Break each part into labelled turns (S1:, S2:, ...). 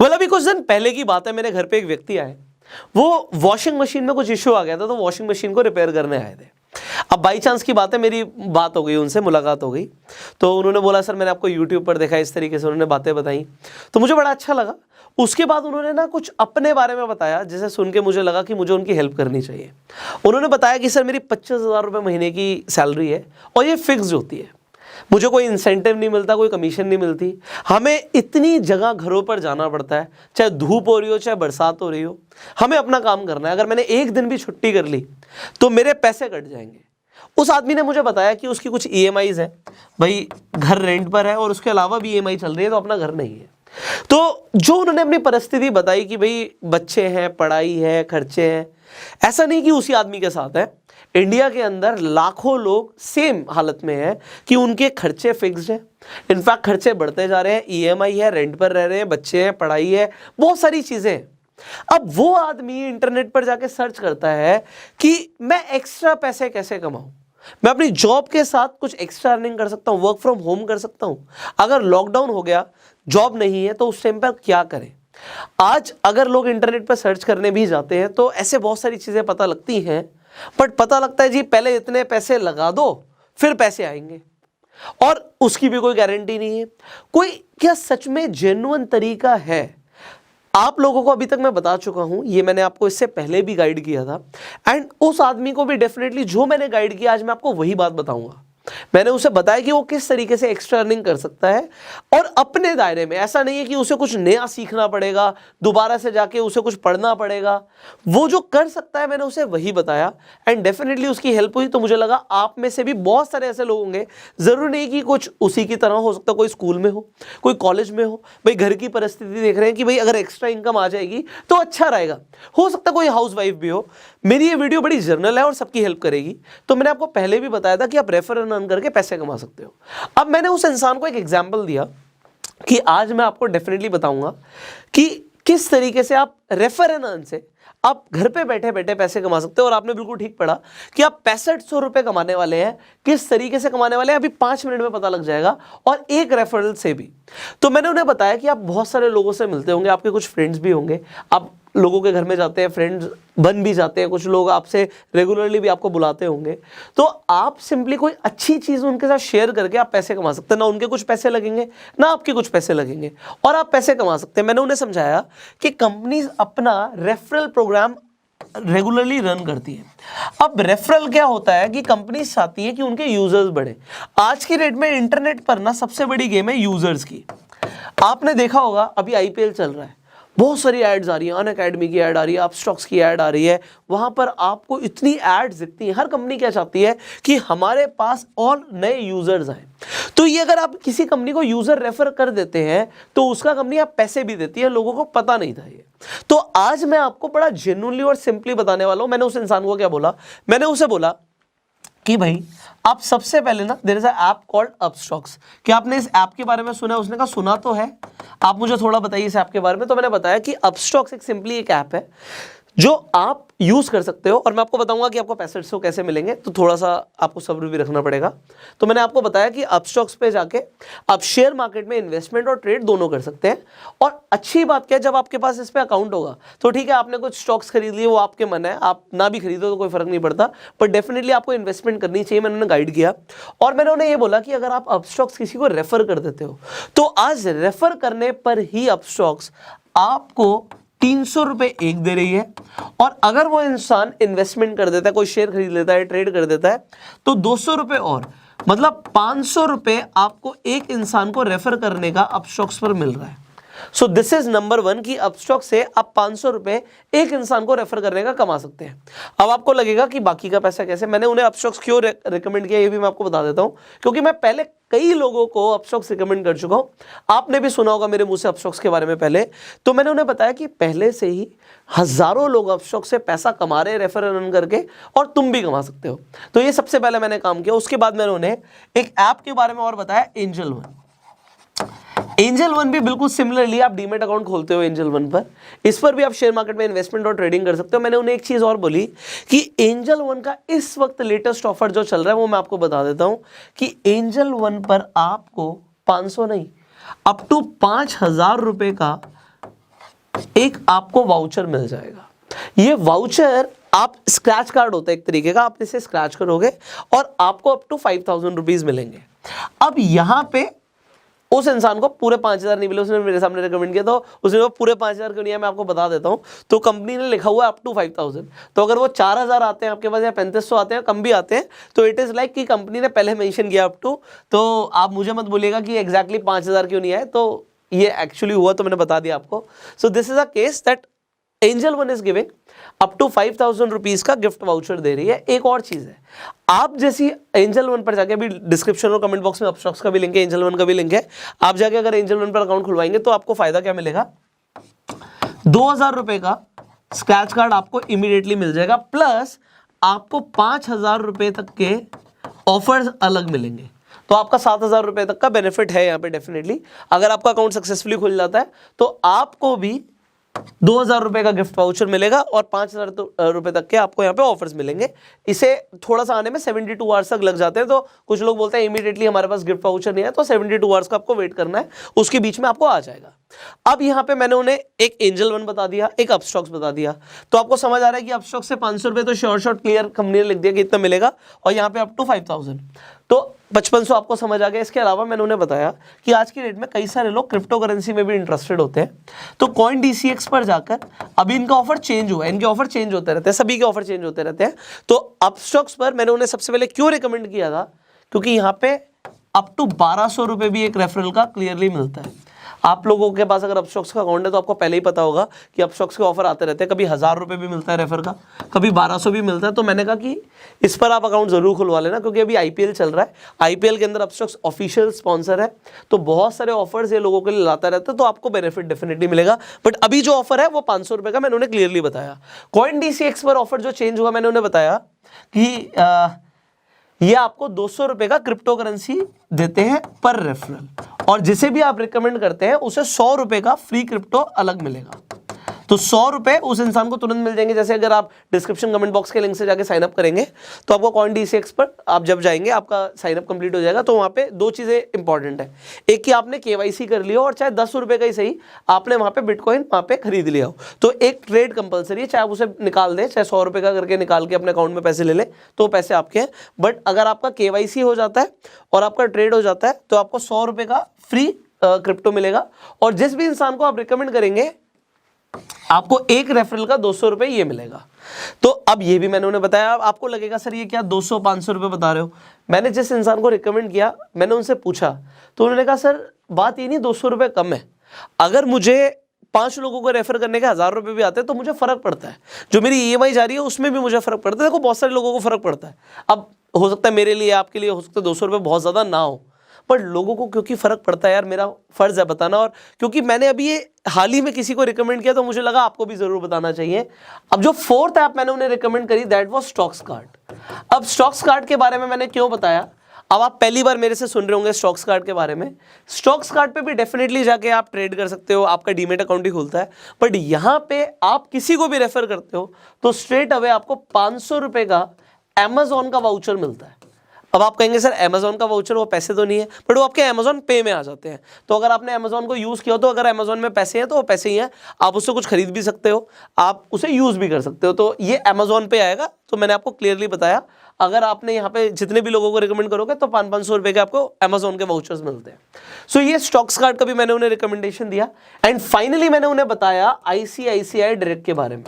S1: अभी कुछ दिन पहले की बात है, मेरे घर पे एक व्यक्ति आए, वो वॉशिंग मशीन में कुछ इश्यू आ गया था, तो वॉशिंग मशीन को रिपेयर करने आए थे। अब बाई चांस की बात है, मेरी बात हो गई उनसे, मुलाकात हो गई, तो उन्होंने बोला सर मैंने आपको यूट्यूब पर देखा, इस तरीके से उन्होंने बातें बताई, तो मुझे बड़ा अच्छा लगा। उसके बाद उन्होंने ना कुछ अपने बारे में बताया, जिसे सुन के मुझे लगा कि मुझे उनकी हेल्प करनी चाहिए। उन्होंने बताया कि सर मेरी 25,000 रुपये महीने की सैलरी है और ये फिक्स होती है, मुझे कोई इंसेंटिव नहीं मिलता, कोई कमीशन नहीं मिलती, हमें इतनी जगह घरों पर जाना पड़ता है, चाहे धूप हो रही हो चाहे बरसात हो रही हो, हमें अपना काम करना है, अगर मैंने एक दिन भी छुट्टी कर ली तो मेरे पैसे कट जाएंगे। उस आदमी ने मुझे बताया कि उसकी कुछ ईएमआईज है, भाई घर रेंट पर है और उसके अलावा भी ईएमआई चल रही है, तो अपना घर नहीं है। तो जो उन्होंने अपनी परिस्थिति बताई कि भाई बच्चे हैं, पढ़ाई है, खर्चे हैं, ऐसा नहीं कि उसी आदमी के साथ है, इंडिया के अंदर लाखों लोग सेम हालत में हैं कि उनके खर्चे फिक्स्ड हैं, इनफैक्ट खर्चे बढ़ते जा रहे हैं, ईएमआई है, रेंट पर रह रहे हैं, बच्चे हैं, पढ़ाई है, बहुत सारी चीजें हैं। अब वो आदमी इंटरनेट पर जाके सर्च करता है कि मैं एक्स्ट्रा पैसे कैसे कमाऊं, मैं अपनी जॉब के साथ कुछ एक्स्ट्रा अर्निंग कर सकता हूं, वर्क फ्रॉम होम कर सकता हूं, अगर लॉकडाउन हो गया, जॉब नहीं है, तो उस टाइम पर क्या करें। आज अगर लोग इंटरनेट पर सर्च करने भी जाते हैं तो ऐसे बहुत सारी चीजें पता लगती हैं, बट पता लगता है जी पहले इतने पैसे लगा दो फिर पैसे आएंगे, और उसकी भी कोई गारंटी नहीं है। कोई क्या सच में जेन्युइन तरीका है? आप लोगों को अभी तक मैं बता चुका हूं, ये मैंने आपको इससे पहले भी गाइड किया था, एंड उस आदमी को भी डेफिनेटली जो मैंने गाइड किया आज मैं आपको वही बात बताऊंगा। मैंने उसे बताया कि वो किस तरीके से एक्स्ट्रा अर्निंग कर सकता है और अपने दायरे में, ऐसा नहीं है कि उसे कुछ नया सीखना पड़ेगा, दोबारा से जाके उसे कुछ पढ़ना पड़ेगा, वो जो कर सकता है मैंने उसे वही बताया, एंड डेफिनेटली उसकी हेल्प हुई। तो मुझे लगा आप में से भी बहुत सारे ऐसे लोग होंगे, जरूरी नहीं कि कुछ उसी की तरह हो सकता, कोई स्कूल में हो, कोई कॉलेज में हो, भाई घर की परिस्थिति देख रहे हैं कि भाई अगर एक्स्ट्रा इनकम आ जाएगी तो अच्छा रहेगा, हो सकता कोई हाउस वाइफ भी हो। मेरी ये वीडियो बड़ी जर्नल है और सबकी हेल्प करेगी। तो मैंने आपको पहले भी बताया था कि आप रेफर एंड अर्न करके पैसे कमा सकते हो। अब मैंने उस इंसान को एक एग्जांपल दिया कि आज मैं आपको डेफिनेटली बताऊंगा कि किस तरीके से आप रेफर एंड अर्न से आप घर पे बैठे बैठे पैसे कमा सकते हो। और आपने बिल्कुल ठीक पढ़ा कि आप 6500 रुपए कमाने वाले हैं। किस तरीके से कमाने वाले हैं अभी 5 मिनट में पता लग जाएगा, और एक रेफरल से भी। तो मैंने उन्हें बताया कि आप बहुत सारे लोगों से मिलते होंगे, आपके कुछ फ्रेंड्स भी होंगे, आप लोगों के घर में जाते हैं, फ्रेंड्स बन भी जाते हैं, कुछ लोग आपसे रेगुलरली भी आपको बुलाते होंगे। तो आप सिंपली कोई अच्छी चीज़ उनके साथ शेयर करके आप पैसे कमा सकते हैं, ना उनके कुछ पैसे लगेंगे ना आपके कुछ पैसे लगेंगे, और आप पैसे कमा सकते हैं। मैंने उन्हें समझाया कि कंपनीज अपना रेफरल प्रोग्राम रेगुलरली रन करती है। अब रेफरल क्या होता है कि कंपनी चाहती है कि उनके यूजर्स बढ़े। आज की डेट में इंटरनेट पर ना सबसे बड़ी गेम है यूजर्स की। आपने देखा होगा अभी आईपीएल चल रहा है, बहुत सारी एड्स आ रही है, अनअकैडमी की ऐड आ रही है, अपस्टॉक्स की ऐड आ रही है, वहां पर आपको इतनी एड्स दिखती हैं। हर कंपनी क्या चाहती है कि हमारे पास और नए यूजर्स आए। तो ये अगर आप किसी कंपनी को यूजर रेफर कर देते हैं तो उसका कंपनी आप पैसे भी देती है, लोगों को पता नहीं था ये। तो आज मैं आपको बड़ा जेन्युइनली और सिंपली बताने वाला हूं। मैंने उस इंसान को क्या बोला, मैंने उसे बोला कि भाई आप सबसे पहले ना, there is a app called Upstox. क्या आपने इस ऐप के बारे में सुना है? उसने कहा सुना तो है, आप मुझे थोड़ा बताइए इस ऐप के बारे में। तो मैंने बताया कि अपस्टॉक्स एक सिंपली एक ऐप है जो आप यूज कर सकते हो, और मैं आपको बताऊंगा कि आपको पैसे से कैसे मिलेंगे, तो थोड़ा सा आपको सब्र भी रखना पड़ेगा। तो मैंने आपको बताया कि अपस्टॉक्स पे जाके आप शेयर मार्केट में इन्वेस्टमेंट और ट्रेड दोनों कर सकते हैं। और अच्छी बात क्या है, जब आपके पास इस पे अकाउंट होगा तो ठीक है, आपने कुछ स्टॉक्स खरीद लिए, वो आपके मन है, आप ना भी खरीदो तो कोई फर्क नहीं पड़ता, पर डेफिनेटली आपको इन्वेस्टमेंट करनी चाहिए। मैंने उन्हें गाइड किया, और मैंने उन्हें ये बोला कि अगर आप अपस्टॉक्स किसी को रेफर कर देते हो तो आज रेफर करने पर ही अपस्टॉक्स आपको 300 रुपए एक दे रही है, और अगर वो इंसान इन्वेस्टमेंट कर देता है, कोई शेयर खरीद लेता है, ट्रेड कर देता है, तो 200 रुपए और, मतलब 500 रुपए आपको एक इंसान को रेफर करने का अपस्टॉक्स पर मिल रहा है। सो दिस इज नंबर 1 कि अपस्टॉक से आप 500 रुपए एक इंसान को रेफर करने का कमा सकते हैं। अब आपको लगेगा कि बाकी का पैसा कैसे, मैंने उन्हें अपस्टॉक्स क्यों रिकमेंड किया ये भी मैं आपको बता देता हूं, क्योंकि मैं पहले कई लोगों को अपस्टॉक्स रिकमेंड कर चुका हूं। आपने भी सुना होगा मेरे मुंह से अपस्टॉक्स के बारे में पहले। तो मैंने उन्हें बताया कि पहले से ही हजारों लोग अपस्टॉक्स से पैसा कमा रहे हैं रेफर रन करके, और तुम भी कमा सकते हो। तो ये सबसे पहले मैंने काम किया। उसके बाद मैंने उन्हें एक ऐप के बारे में और बताया, एंजल वन। एंजल वन भी बिल्कुल सिमिलरली आप डीमेट अकाउंट खोलते हो एंजल वन पर, इस पर भी आप शेयर मार्केट में इन्वेस्टमेंट और ट्रेडिंग कर सकते हो। मैंने उन्हें एक चीज और बोली कि एंजल वन का इस वक्त लेटेस्ट ऑफर जो चल रहा है वो मैं आपको बता देता हूं कि एंजल वन पर आपको 500 नहीं, अप टू 5000 रुपए का एक आपको वाउचर मिल जाएगा। ये वाउचर आप स्क्रैच कार्ड होता है एक तरीके का, आप इसे स्क्रैच करोगे और आपको अप टू 5,000 रुपीज मिलेंगे। अब यहाँ पे उस इंसान को पूरे 5,000 नहीं मिले, उसने मेरे सामने रिकमेंड किया तो उसने वो पूरे 5,000 क्यों नहीं है मैं आपको बता देता हूँ। तो कंपनी ने लिखा हुआ है अप टू 5,000, तो अगर वो 4,000 आते हैं आपके पास या 3,500 आते हैं, कम भी आते हैं, तो इट इज़ लाइक कि कंपनी ने पहले मेंशन किया अप टू। तो आप मुझे मत बोलिएगा कि एग्जैक्टली 5,000 क्यों नहीं आए, तो ये एक्चुअली हुआ तो मैंने बता दिया आपको। So this is a case that Angel One is giving up to 5,000 rupees का गिफ्ट वाउचर दे रही है। एक और चीज है, आप जैसी एंजल वन पर जाके, अभी डिस्क्रिप्शन और कमेंट बॉक्स में अपस्टॉक्स का भी लिंक है, एंजल वन का भी लिंक है, आप जाके अगर एंजल वन पर अकाउंट खुलवाएंगे तो आपको फायदा क्या मिलेगा, 2,000 रुपए का स्क्रैच कार्ड आपको इमीडिएटली मिल जाएगा, प्लस आपको 5,000 रुपए तक के ऑफर्स अलग मिलेंगे। तो आपका 7,000 रुपए तक का बेनिफिट है यहाँ पे डेफिनेटली। अगर आपका अकाउंट सक्सेसफुली खुल जाता है तो आपको भी 2,000 रुपए का गिफ्ट वाउचर मिलेगा और 5,000 रुपए तक के आपको यहाँ पे ऑफर्स मिलेंगे। इसे थोड़ा सा आने में 72 आवर्स तक लग जाते हैं, तो कुछ लोग बोलते हैं इमीडिएटली हमारे पास गिफ्ट वाउचर नहीं है, तो 72 आवर्स का आपको वेट करना है, उसके बीच में आपको आ जाएगा। अब यहाँ पे मैंने उन्हें एक एंजल वन बता दिया, एक अपस्टॉक्स बता दिया, तो आपको समझ आ रहा है कि अपस्टॉक्स से 500 रुपए तो श्योर शॉर्ट क्लियर कंपनी ने लिख दिया कि इतना मिलेगा, और यहाँ पे अप टू 5,000 तो 5500 आपको समझ आ गया। इसके अलावा मैंने उन्हें बताया कि आज की डेट में कई सारे लोग क्रिप्टो करेंसी में भी इंटरेस्टेड होते हैं, तो कॉइन DCX पर जाकर अभी इनका ऑफर चेंज हुआ है, इनके ऑफर चेंज होते रहते हैं, सभी के ऑफर चेंज होते रहते हैं। तो अपस्टॉक्स पर मैंने उन्हें सबसे पहले क्यों रिकमेंड किया था, क्योंकि यहाँ पे अप टू 1,200 रुपए भी एक रेफरल का क्लियरली मिलता है। आप लोगों के पास अगर अपस्टॉक्स का अकाउंट है तो आपको पहले ही पता होगा कि अपस्टॉक्स के ऑफर आते रहते हैं, कभी 1,000 रुपए भी मिलता है रेफर का, कभी 1,200 भी मिलता है। तो मैंने कहा कि इस पर आप अकाउंट जरूर खुलवा लेना, क्योंकि अभी IPL चल रहा है, IPL के अंदर अपस्टॉक्स ऑफिशियल स्पॉन्सर है, तो बहुत सारे ऑफर्स ये लोगों के लिए लाता रहता है, तो आपको बेनिफिट डेफिनेटली मिलेगा। बट अभी जो ऑफर है वो 500 रुपए का मैंने उन्हें क्लियरली बताया। कॉइन DCX पर ऑफर जो चेंज हुआ, मैंने उन्हें बताया कि ये आपको 200 रुपए का क्रिप्टो करेंसी देते हैं पर रेफरल, और जिसे भी आप रिकमेंड करते हैं उसे 100 रुपए का फ्री क्रिप्टो अलग मिलेगा। तो 100 रुपए उस इंसान को तुरंत मिल जाएंगे। जैसे अगर आप डिस्क्रिप्शन कमेंट बॉक्स के लिंक से जाके साइन अप करेंगे तो आपको कॉइन DCX पर आप जब जाएंगे आपका साइन अप कंप्लीट हो जाएगा, तो वहाँ पे दो चीज़ें इंपॉर्टेंट है, एक कि आपने KYC कर लिया हो, और चाहे 10 रुपए का ही सही आपने वहाँ पे बिटकॉइन वहाँ पे खरीद लिया हो, तो एक ट्रेड कंपलसरी है, चाहे आप उसे निकाल दें, चाहे 100 रुपए का करके निकाल के अपने अकाउंट में पैसे ले लें, तो पैसे आपके हैं। बट अगर आपका KYC हो जाता है और आपका ट्रेड हो जाता है तो आपको 100 रुपए का फ्री क्रिप्टो मिलेगा, और जिस भी इंसान को आप रिकमेंड करेंगे आपको एक रेफरल का 200 रुपए ये मिलेगा। तो अब ये भी मैंने उन्हें बताया। आपको लगेगा सर ये क्या 200-500 रुपए बता रहे हो, मैंने जिस इंसान को रिकमेंड किया मैंने उनसे पूछा, तो उन्होंने कहा सर बात ये नहीं 200 रुपए कम है, अगर मुझे 5 लोगों को रेफर करने के 1,000 रुपए भी आते हैं तो मुझे फर्क पड़ता है, जो मेरी EMI जा रही है उसमें भी मुझे फर्क पड़ता है। देखो बहुत सारे लोगों को फर्क पड़ता है, अब हो सकता है मेरे लिए आपके लिए हो सकता है 200 रुपए बहुत ज़्यादा ना हो, पर लोगों को क्योंकि फ़र्क पड़ता है यार, मेरा फ़र्ज़ है बताना, और क्योंकि मैंने अभी ये हाल ही में किसी को रिकमेंड किया तो मुझे लगा आपको भी ज़रूर बताना चाहिए। अब जो 4th ऐप मैंने उन्हें रिकमेंड करी दैट वाज स्टॉक्स कार्ड। अब स्टॉक्स कार्ड के बारे में मैंने क्यों बताया, अब आप पहली बार मेरे से सुन रहे होंगे स्टॉक्स कार्ड के बारे में। स्टॉक्स कार्ड पे भी डेफिनेटली जाके आप ट्रेड कर सकते हो, आपका डीमेट अकाउंट ही खुलता है, बट यहाँ पे आप किसी को भी रेफर करते हो तो स्ट्रेट अवे आपको 500 रुपए का अमेजोन का वाउचर मिलता है। अब आप कहेंगे सर अमेजोन का वाउचर वो पैसे तो नहीं है, बट वो आपके अमेजोन पे में आ जाते हैं। तो अगर आपने अमेजोन को यूज़ किया हो तो अगर अमेजोन में पैसे हैं तो वो पैसे ही हैं, आप उससे कुछ खरीद भी सकते हो, आप उसे यूज़ भी कर सकते हो, तो ये अमेजोन पे आएगा। तो मैंने आपको क्लियरली बताया अगर आपने यहाँ पे जितने भी लोगों को रिकमेंड करोगे तो 500 रुपए के आपको अमेजोन के वाउचर्स मिलते हैं। सो ये स्टॉक्स कार्ड का भी मैंने उन्हें रिकमेंडेशन दिया। एंड फाइनली मैंने उन्हें बताया ICICI डायरेक्ट के बारे में।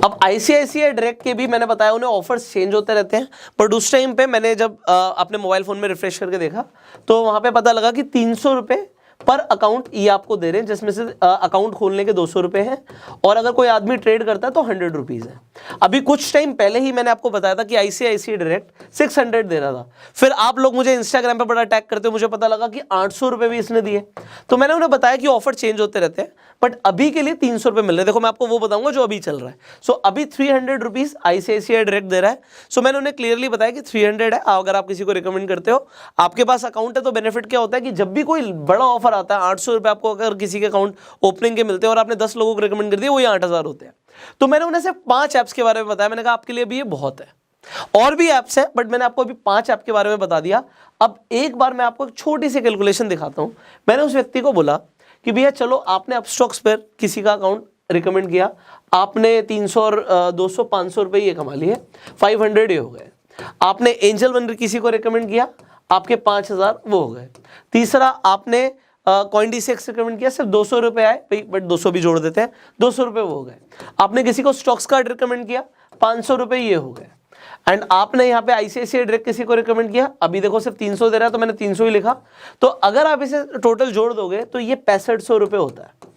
S1: अब ICICI डायरेक्ट के भी मैंने बताया उन्हें ऑफर्स चेंज होते रहते हैं, बट उस टाइम पे मैंने जब अपने मोबाइल फ़ोन में रिफ्रेश करके देखा तो वहाँ पे पता लगा कि 300 रुपये पर अकाउंट ये आपको दे रहे हैं, जिसमें से अकाउंट खोलने के 200 रुपये हैं, और अगर कोई आदमी ट्रेड करता है तो 100 रुपीज़ है। अभी कुछ टाइम पहले ही मैंने आपको बताया था कि ICICI डायरेक्ट 600 दे रहा था, फिर आप लोग मुझे इंस्टाग्राम पे बड़ा टैग करते हो, मुझे पता लगा कि 800 रुपये भी इसने दिए। तो मैंने उन्हें बताया कि ऑफर चेंज होते रहते हैं, बट अभी के लिए 300 रुपये मिल रहे हैं। देखो मैं आपको वो बताऊंगा जो अभी चल रहा है। सो अभी 300 रुपीज़ ICICI डायरेक्ट दे रहा है। सो मैंने उन्हें क्लियरली बताया कि 300 है, अगर आप किसी को रिकमेंड करते हो, आपके पास अकाउंट है, तो बेनिफिट क्या होता है कि जब भी कोई बड़ा ऑफर आता है 800 रुपये आपको अगर किसी के अकाउंट ओपनिंग के मिलते हैं और आपने 10 लोगों को रिकमेंड कर दिया, वो 8,000 होते हैं। तो मैंने उन्हें सिर्फ 5 ऐप्स के बारे में बताया। मैंने कहा आपके लिए भी ये बहुत है, और भी ऐप्स हैं, बट मैंने आपको अभी 5 ऐप के बारे में बता दिया। अब एक बार मैं आपको एक छोटी सी कैलकुलेशन दिखाता हूं। मैंने उस व्यक्ति को बोला कि भैया चलो आपने अपस्टॉक्स पर किसी का अकाउंट रिकमेंड किया, आपने 300 और 200 500 रुपये ये कमा लिए, 500 ये हो गए। आपने एंजल वन किसी को रिकमेंड किया, आपके 5000 वो हो गए। तीसरा आपने CoinDCX रिकमेंड किया, सिर्फ 200 रुपये आए, बट 200 भी जोड़ देते हैं, 200 रुपये वो हो गए। आपने किसी को स्टॉक्स कार्ड रिकमेंड किया, 500 रुपये ये हो गए। एंड आपने यहाँ पे ICICI डायरेक्ट किसी को रिकमेंड किया, अभी देखो सिर्फ 300 दे रहा है तो मैंने 300 ही लिखा। तो अगर आप इसे टोटल जोड़ दोगे तो ये 6500 रुपये होता है।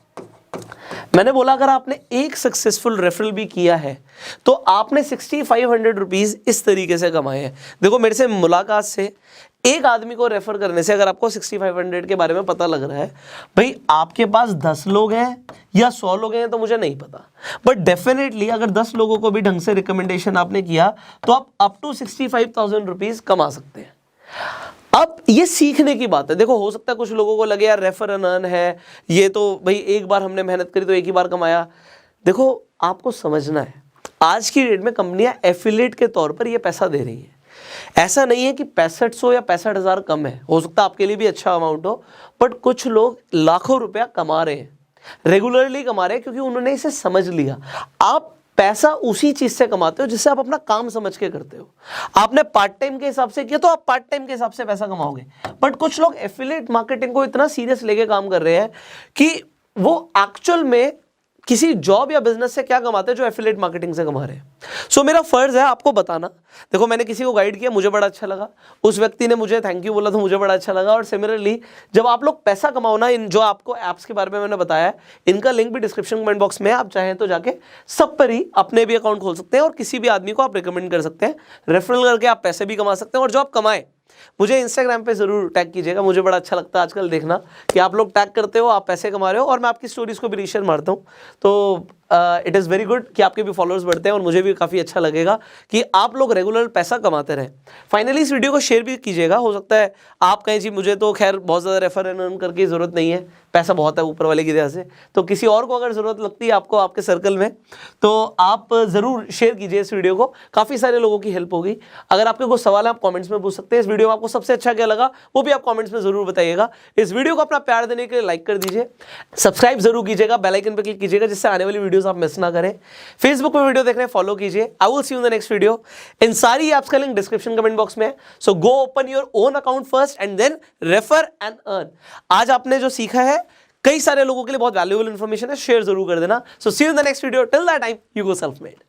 S1: मैंने बोला अगर आपने एक सक्सेसफुल रेफरल भी किया है तो आपने 6500 रुपीज इस तरीके से कमाए हैं। देखो मेरे से मुलाकात से एक आदमी को रेफर करने से अगर आपको 6500 के बारे में पता लग रहा है, भाई आपके पास 10 लोग हैं या 100 लोग हैं तो मुझे नहीं पता, बट डेफिनेटली अगर 10 लोगों को भी ढंग से रिकमेंडेशन आपने किया तो आप अप टू 65,000 रुपीज कमा सकते हैं। अब ये सीखने की बात है। देखो हो सकता है कुछ लोगों को लगे यार रेफर एंड अर्न है, ये तो भाई एक बार हमने मेहनत करी तो एक ही बार कमाया। देखो आपको समझना है, आज की डेट में कंपनियां एफिलिएट के तौर पर ये पैसा दे रही हैं। ऐसा नहीं है कि 6500 या 65,000 कम है, हो सकता है आपके लिए भी अच्छा अमाउंट हो, बट कुछ लोग लाखों रुपया कमा रहे हैं, रेगुलरली कमा रहे हैं, क्योंकि उन्होंने इसे समझ लिया। आप पैसा उसी चीज से कमाते हो जिससे आप अपना काम समझ के करते हो। आपने पार्ट टाइम के हिसाब से किया तो आप पार्ट टाइम के हिसाब से पैसा कमाओगे, बट कुछ लोग एफिलिएट मार्केटिंग को इतना सीरियस लेके काम कर रहे हैं कि वो एक्चुअल में किसी जॉब या बिजनेस से क्या कमाते हैं जो एफिलिएट मार्केटिंग से कमा रहे हैं। सो मेरा फर्ज है आपको बताना। देखो मैंने किसी को गाइड किया, मुझे बड़ा अच्छा लगा, उस व्यक्ति ने मुझे थैंक यू बोला तो मुझे बड़ा अच्छा लगा। और सिमिलरली जब आप लोग पैसा कमाओ ना, इन जो आपको ऐप्स के बारे में मैंने बताया, इनका लिंक भी डिस्क्रिप्शन कमेंट बॉक्स में है, आप चाहें तो जाके सब पर ही अपने भी अकाउंट खोल सकते हैं और किसी भी आदमी को आप रिकमेंड कर सकते हैं। रेफरल करके आप पैसे भी कमा सकते हैं, और जो आप कमाएं मुझे इंस्टाग्राम पे जरूर टैग कीजिएगा। मुझे बड़ा अच्छा लगता है आजकल देखना कि आप लोग टैग करते हो, आप पैसे कमा रहे हो, और मैं आपकी स्टोरीज को भी रीशेयर मारता हूँ। तो इट इज़ वेरी गुड कि आपके भी फॉलोअर्स बढ़ते हैं और मुझे भी काफ़ी अच्छा लगेगा कि आप लोग रेगुलर पैसा कमाते रहें। फाइनली इस वीडियो को शेयर भी कीजिएगा। हो सकता है आप कहें जी मुझे तो खैर बहुत ज़्यादा रेफर एंड अर्न करके ज़रूरत नहीं है, पैसा बहुत है ऊपर वाले की दया से, तो किसी और को अगर ज़रूरत लगती है आपको आपके सर्कल में तो आप ज़रूर शेयर कीजिए इस वीडियो को, काफ़ी सारे लोगों की हेल्प होगी। अगर आपके कोई सवाल है आप कॉमेंट्स में पूछ सकते हैं। इस वीडियो में आपको सबसे अच्छा क्या लगा वो भी आप कॉमेंट्स में ज़रूर बताइएगा। इस वीडियो को अपना प्यार देने के लिए लाइक कर दीजिए, सब्सक्राइब जरूर कीजिएगा, बेल आइकन पर क्लिक कीजिएगा जिससे आने वाली वीडियोस आप मिस ना करें। फेसबुक पे वीडियो देख रहे हैं फॉलो कीजिए। I will see you in the next video. इन सारी ऐप्स का लिंक डिस्क्रिप्शन कमेंट बॉक्स में है, so go open your own account first and then refer and earn. आज आपने जो सीखा है कई सारे लोगों के लिए बहुत वैल्यूएबल इंफॉर्मेशन है, शेयर जरूर कर देना। So see you in the next video, till that time you go self made.